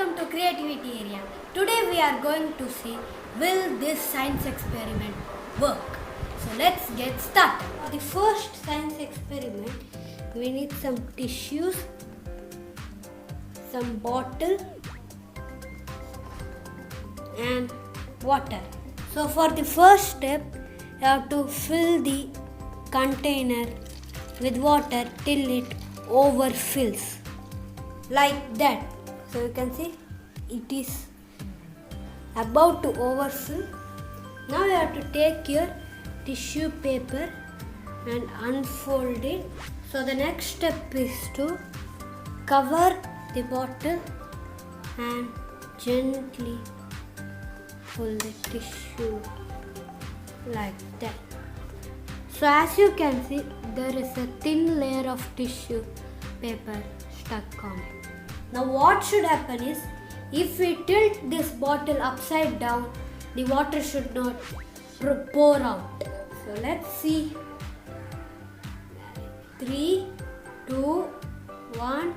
welcome to Creativity Area. Today we are going to see, will this science experiment work? So let's get started. For the first science experiment, we need some tissues, some bottle and water. So for the first step, you have to fill the container with water till it overfills. Like that. So you can see it is about to overfill. Now you have to take your tissue paper and unfold it. So the next step is to cover the bottle and gently pull the tissue like that. So as you can see, there is a thin layer of tissue paper stuck on it. Now what should happen is, if we tilt this bottle upside down, the water should not pour out. So let's see. 3, 2, 1.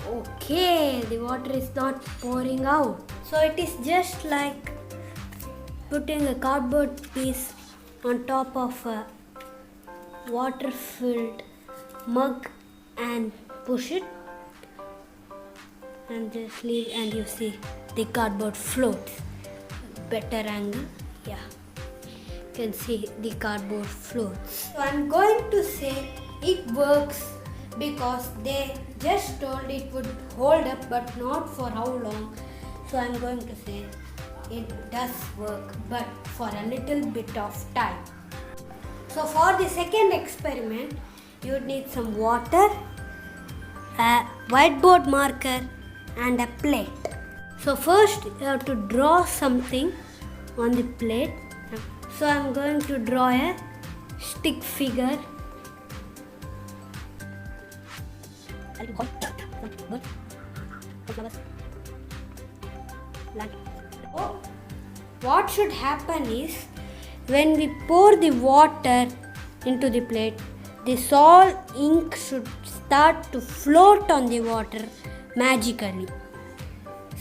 Okay, the water is not pouring out. So it is just like putting a cardboard piece on top of a water-filled mug and push it and just leave, and you see the cardboard floats. Better angle, yeah, you can see the cardboard floats. So I'm going to say it works because they just told it would hold up, but not for how long. So I'm going to say it does work, but for a little bit of time. So for the second experiment, you would need some water, a whiteboard marker and a plate. So first you have to draw something on the plate. So I'm going to draw a stick figure. What should happen is, when we pour the water into the plate, the salt ink should start to float on the water magically.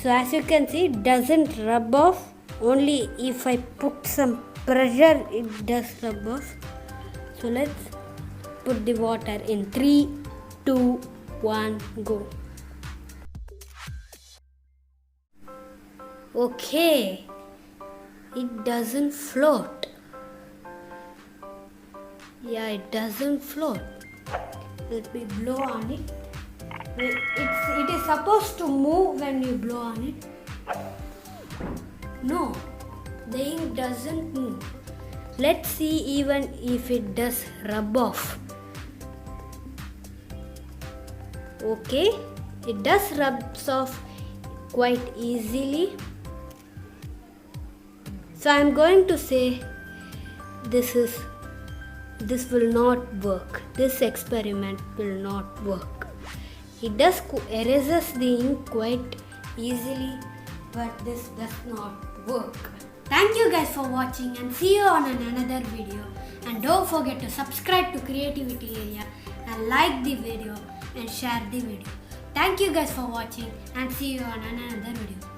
So as you can see, it doesn't rub off. Only if I put some pressure, it does rub off. So let's put the water in 3, 2, 1, go. Okay, it doesn't float. Yeah, it doesn't float. Let me blow on it. It is supposed to move when you blow on it. No, the ink doesn't move. Let's see even if it does rub off. Okay, it does rub off quite easily. So I'm going to say this will not work. This experiment will not work. It does erases the ink quite easily, but this does not work. Thank you guys for watching, and see you on another video. And don't forget to subscribe to Creativity Area and like the video and share the video. Thank you guys for watching, and see you on another video.